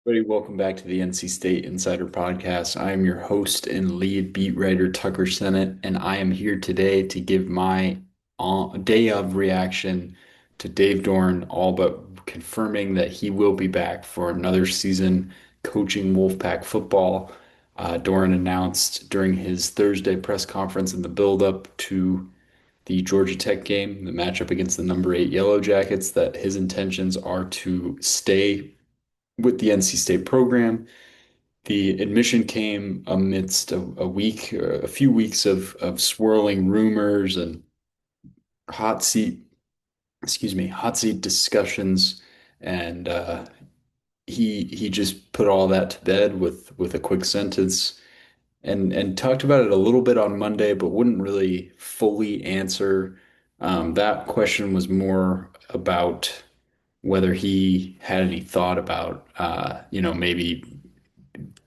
Everybody, welcome back to the NC State Insider Podcast. I am your host and lead beat writer, Tucker Sennett, and I am here today to give my day of reaction to Dave Doeren, all but confirming that he will be back for another season coaching Wolfpack football. Doeren announced during his Thursday press conference in the build-up to the Georgia Tech game, the matchup against the number 8 Yellow Jackets, that his intentions are to stay with the NC State program. The admission came amidst a week, or a few weeks of swirling rumors and hot seat, hot seat discussions, and he just put all that to bed with a quick sentence and talked about it a little bit on Monday, but wouldn't really fully answer. That question was more about whether he had any thought about, maybe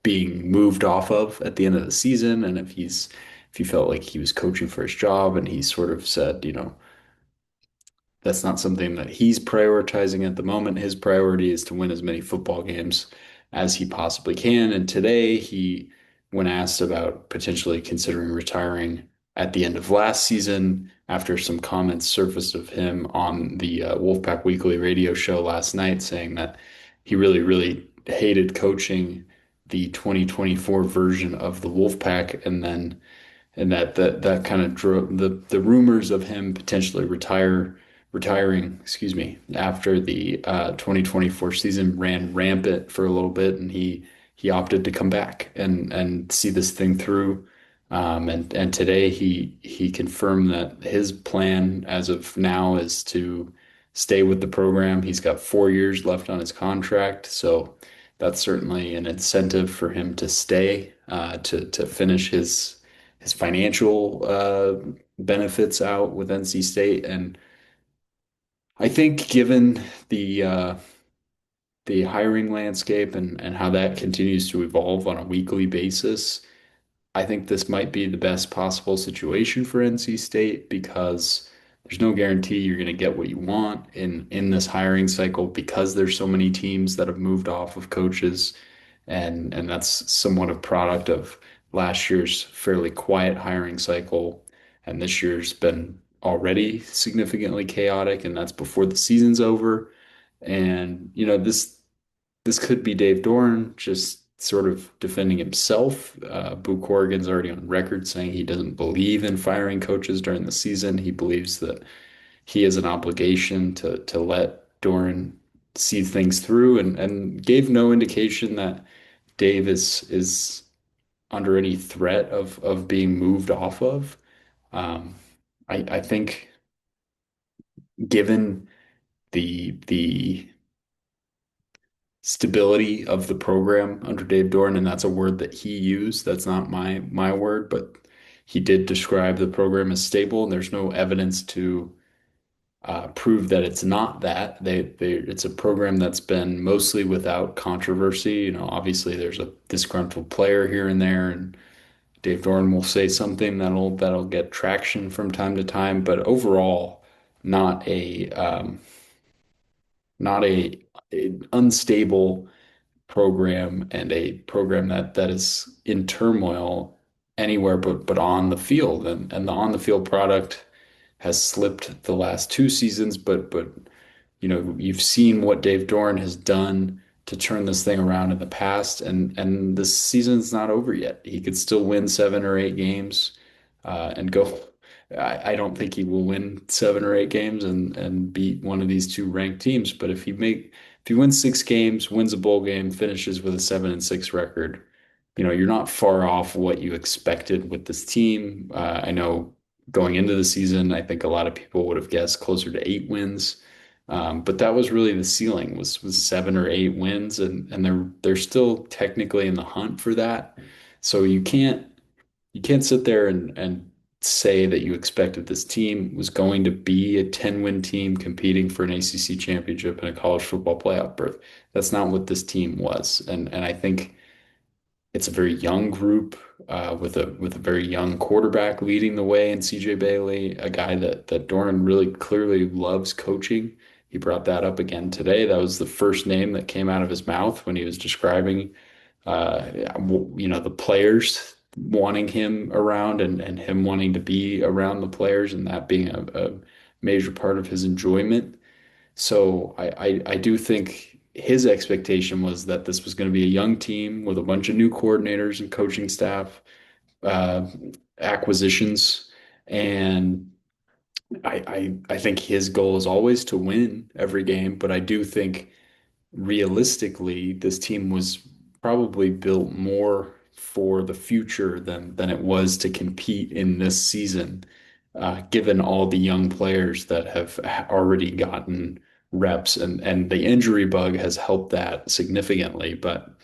being moved off of at the end of the season, and if he felt like he was coaching for his job, and he sort of said, that's not something that he's prioritizing at the moment. His priority is to win as many football games as he possibly can. And today, when asked about potentially considering retiring at the end of last season, after some comments surfaced of him on the Wolfpack Weekly radio show last night, saying that he really, really hated coaching the 2024 version of the Wolfpack, and that kind of drove the rumors of him potentially retiring, after the 2024 season ran rampant for a little bit, and he opted to come back and see this thing through. And today he confirmed that his plan as of now is to stay with the program. He's got 4 years left on his contract, so that's certainly an incentive for him to stay, to finish his financial benefits out with NC State. And I think given the hiring landscape and how that continues to evolve on a weekly basis, I think this might be the best possible situation for NC State, because there's no guarantee you're going to get what you want in this hiring cycle, because there's so many teams that have moved off of coaches, and that's somewhat a product of last year's fairly quiet hiring cycle, and this year's been already significantly chaotic, and that's before the season's over. And this could be Dave Doeren just sort of defending himself. Boo Corrigan's already on record saying he doesn't believe in firing coaches during the season. He believes that he has an obligation to let Doeren see things through, and gave no indication that Dave is under any threat of being moved off of. Um, I think given the stability of the program under Dave Doeren, and that's a word that he used. That's not my word, but he did describe the program as stable, and there's no evidence to prove that it's not that. It's a program that's been mostly without controversy. Obviously there's a disgruntled player here and there, and Dave Doeren will say something that'll get traction from time to time, but overall, not a not a unstable program, and a program that is in turmoil anywhere but on the field, and the on the field product has slipped the last two seasons, but you've seen what Dave Doeren has done to turn this thing around in the past, and this season's not over yet. He could still win 7 or 8 games, and go. I don't think he will win 7 or 8 games and beat one of these two ranked teams. But if he wins 6 games, wins a bowl game, finishes with a 7-6 record, you're not far off what you expected with this team. I know going into the season, I think a lot of people would have guessed closer to 8 wins. But that was really the ceiling, was 7 or 8 wins, and they're still technically in the hunt for that. So you can't sit there and say that you expected this team was going to be a 10-win team competing for an ACC championship and a college football playoff berth. That's not what this team was. And I think it's a very young group, with a very young quarterback leading the way in CJ Bailey, a guy that Doran really clearly loves coaching. he brought that up again today. That was the first name that came out of his mouth when he was describing, the players wanting him around and him wanting to be around the players and that being a major part of his enjoyment. So I do think his expectation was that this was going to be a young team with a bunch of new coordinators and coaching staff, uh, acquisitions, and I think his goal is always to win every game, but I do think realistically this team was probably built more for the future than it was to compete in this season, given all the young players that have already gotten reps and the injury bug has helped that significantly. But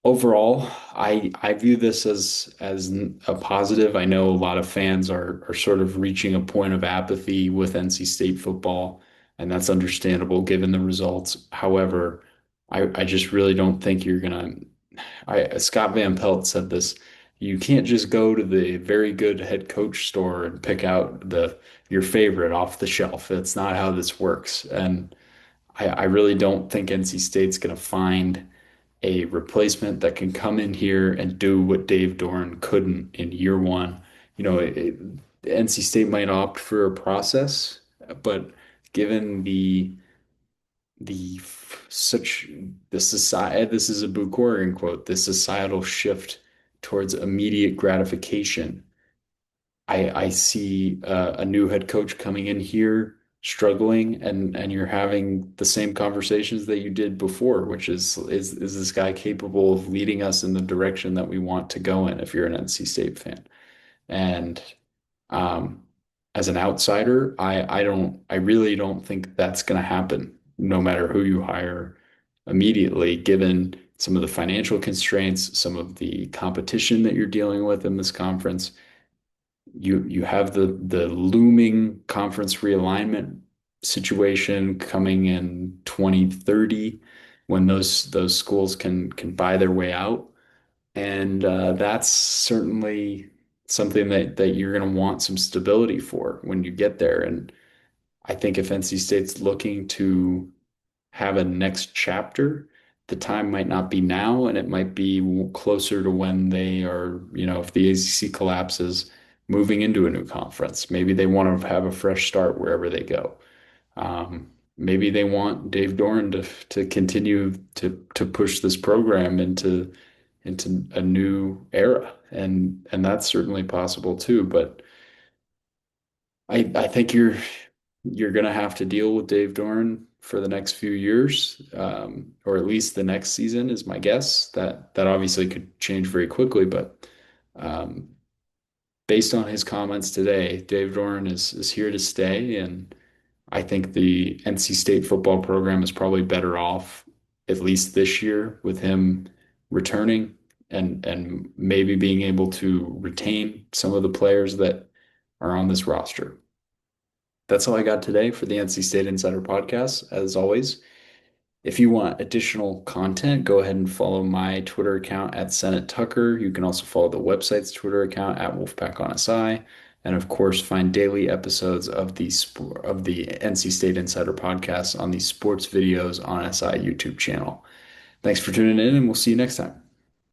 overall, I view this as a positive. I know a lot of fans are sort of reaching a point of apathy with NC State football, and that's understandable given the results. However, I just really don't think you're gonna. Scott Van Pelt said this. You can't just go to the very good head coach store and pick out the your favorite off the shelf. It's not how this works. And I really don't think NC State's gonna find a replacement that can come in here and do what Dave Doeren couldn't in year one. NC State might opt for a process, but given the such the society, this is a Bukorian quote, the societal shift towards immediate gratification. I see a new head coach coming in here struggling and you're having the same conversations that you did before, which is this guy capable of leading us in the direction that we want to go in if you're an NC State fan. And um, as an outsider, I really don't think that's going to happen no matter who you hire immediately, given some of the financial constraints, some of the competition that you're dealing with in this conference. You have the looming conference realignment situation coming in 2030 when those schools can buy their way out. And that's certainly something that you're going to want some stability for when you get there. And I think if NC State's looking to have a next chapter, the time might not be now, and it might be closer to when they are, if the ACC collapses, moving into a new conference. Maybe they want to have a fresh start wherever they go. Maybe they want Dave Doeren to continue to push this program into a new era, and that's certainly possible too. But I think you're going to have to deal with Dave Doeren for the next few years, or at least the next season is my guess. That obviously could change very quickly, but um, based on his comments today, Dave Doeren is here to stay, and I think the NC State football program is probably better off, at least this year, with him returning and maybe being able to retain some of the players that are on this roster. That's all I got today for the NC State Insider Podcast. As always, if you want additional content, go ahead and follow my Twitter account at Senate Tucker. You can also follow the website's Twitter account at Wolfpack on SI. And of course, find daily episodes of the NC State Insider Podcast on the Sports Videos on SI YouTube channel. Thanks for tuning in, and we'll see you next time.